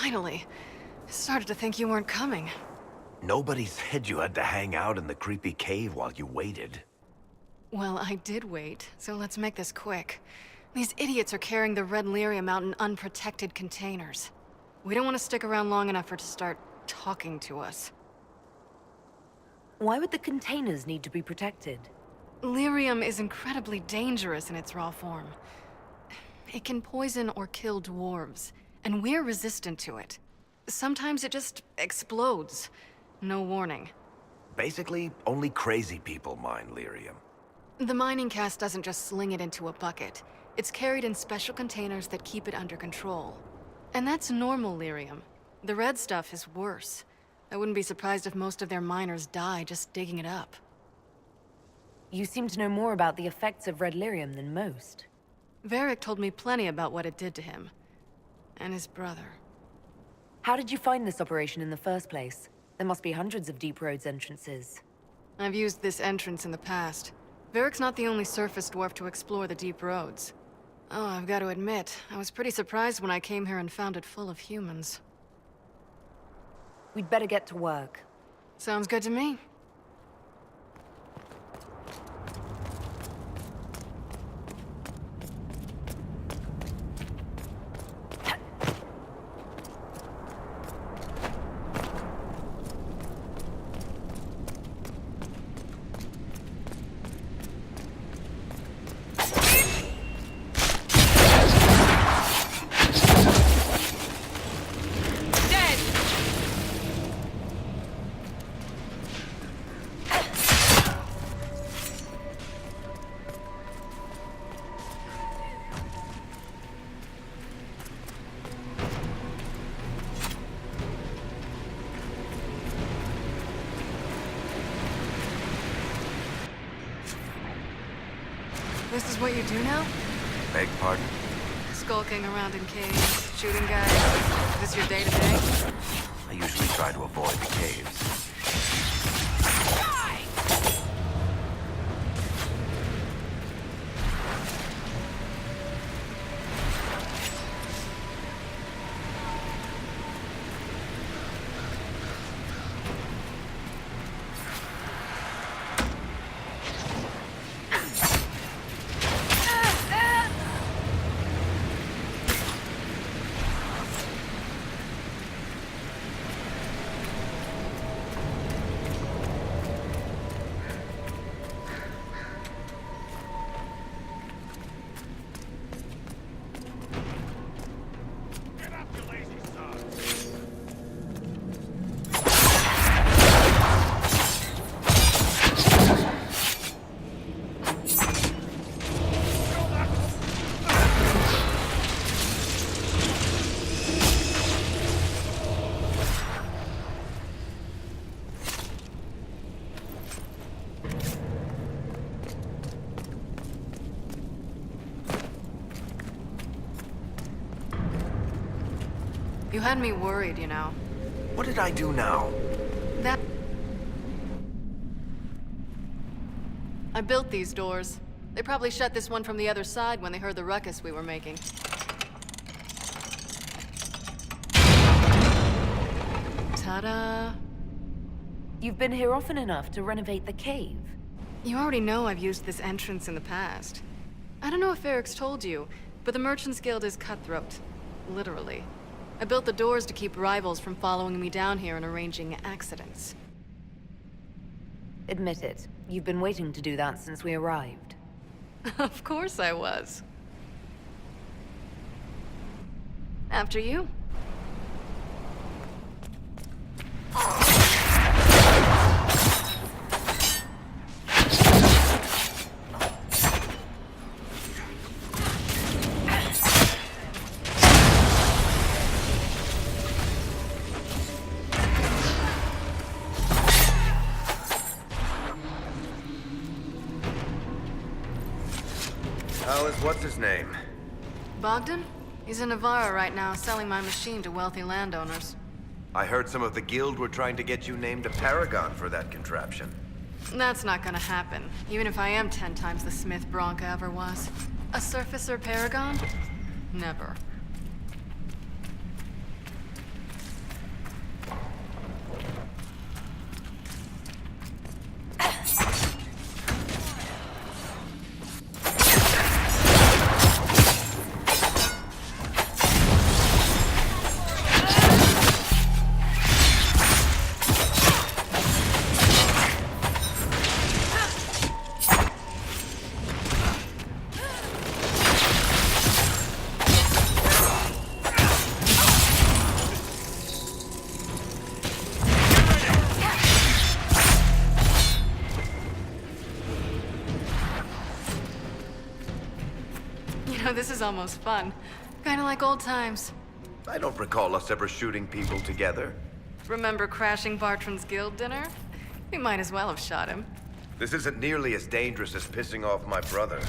Finally. I started to think you weren't coming. Nobody said you had to hang out in the creepy cave while you waited. Well, I did wait, so let's make this quick. These idiots are carrying the red lyrium out in unprotected containers. We don't want to stick around long enough for it to start talking to us. Why would the containers need to be protected? Lyrium is incredibly dangerous in its raw form. It can poison or kill dwarves, and we're resistant to it. Sometimes it just explodes. No warning. Basically, only crazy people mine lyrium. The mining cast doesn't just sling it into a bucket. It's carried in special containers that keep it under control. And that's normal lyrium. The red stuff is worse. I wouldn't be surprised if most of their miners die just digging it up. You seem to know more about the effects of red lyrium than most. Varric told me plenty about what it did to him. And his brother. How did you find this operation in the first place? There must be hundreds of deep roads entrances. I've used this entrance in the past. Varric's not the only surface dwarf to explore the deep roads. Oh, I've got to admit, I was pretty surprised when I came here and found it full of humans. We'd better get to work. Sounds good to me. This is what you do now? Beg pardon? Skulking around in caves, shooting guys. Is this your day-to-day? I usually try to avoid the caves. You had me worried, you know. What did I do now? That... I built these doors. They probably shut this one from the other side when they heard the ruckus we were making. Ta-da! You've been here often enough to renovate the cave. You already know I've used this entrance in the past. I don't know if Varric's told you, but the Merchants Guild is cutthroat. Literally. I built the doors to keep rivals from following me down here and arranging accidents. Admit it, you've been waiting to do that since we arrived. Of course I was. After you. How is what's-his-name? Bogdan? He's in Navarra right now, selling my machine to wealthy landowners. I heard some of the guild were trying to get you named a paragon for that contraption. That's not gonna happen, even if I am 10 times the Smith Bronca ever was. A surfacer paragon? Never. know, this is almost fun. Kinda like old times. I don't recall us ever shooting people together. Remember crashing Bartran's guild dinner? We might as well have shot him. This isn't nearly as dangerous as pissing off my brother.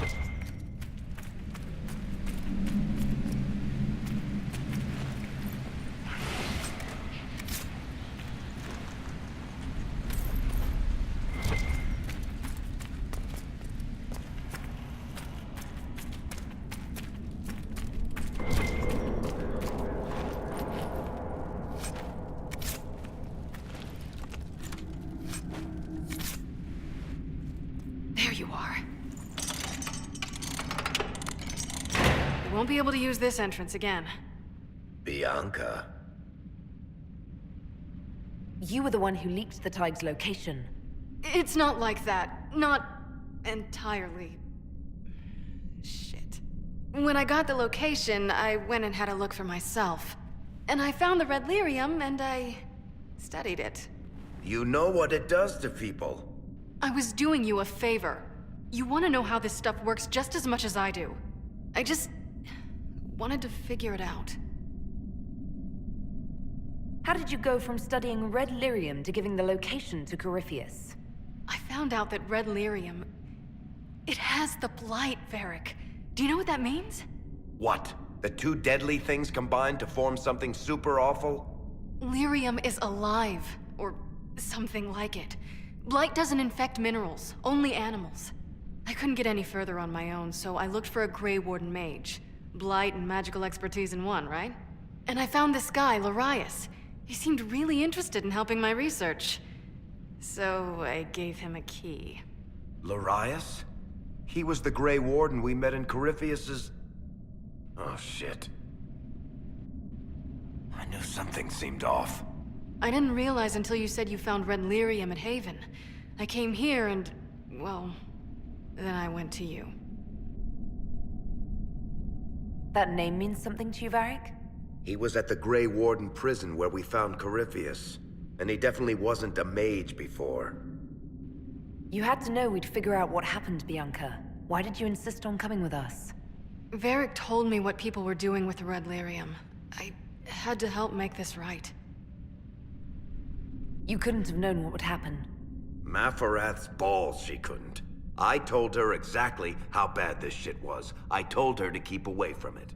There you are. You won't be able to use this entrance again. Bianca. You were the one who leaked the Tide's location. It's not like that. Not entirely. Shit. When I got the location, I went and had a look for myself. And I found the red lyrium, and I studied it. You know what it does to people. I was doing you a favor. You want to know how this stuff works just as much as I do. I just wanted to figure it out. How did you go from studying red lyrium to giving the location to Corypheus? I found out that red lyrium... it has the blight, Varric. Do you know what that means? What? The two deadly things combined to form something super awful? Lyrium is alive, or something like it. Blight doesn't infect minerals, only animals. I couldn't get any further on my own, so I looked for a Grey Warden mage. Blight and magical expertise in one, right? And I found this guy, Larius. He seemed really interested in helping my research. So I gave him a key. Larius? He was the Grey Warden we met in Corypheus's... Oh, shit. I knew something seemed off. I didn't realize until you said you found red lyrium at Haven. I came here and, well, then I went to you. That name means something to you, Varric? He was at the Grey Warden prison where we found Corypheus. And he definitely wasn't a mage before. You had to know we'd figure out what happened, Bianca. Why did you insist on coming with us? Varric told me what people were doing with the red lyrium. I had to help make this right. You couldn't have known what would happen. Mafarath's balls, she couldn't. I told her exactly how bad this shit was. I told her to keep away from it.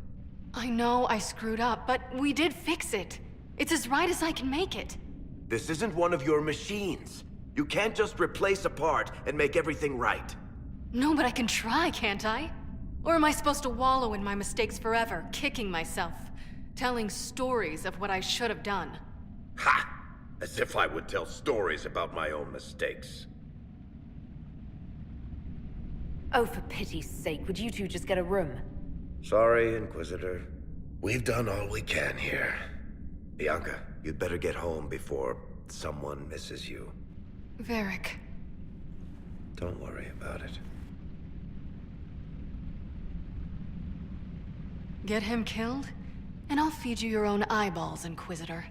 I know I screwed up, but we did fix it. It's as right as I can make it. This isn't one of your machines. You can't just replace a part and make everything right. No, but I can try, can't I? Or am I supposed to wallow in my mistakes forever, kicking myself, telling stories of what I should have done? Ha! As if I would tell stories about my own mistakes. Oh, for pity's sake, would you two just get a room? Sorry, Inquisitor. We've done all we can here. Bianca, you'd better get home before someone misses you. Varric. Don't worry about it. Get him killed, and I'll feed you your own eyeballs, Inquisitor.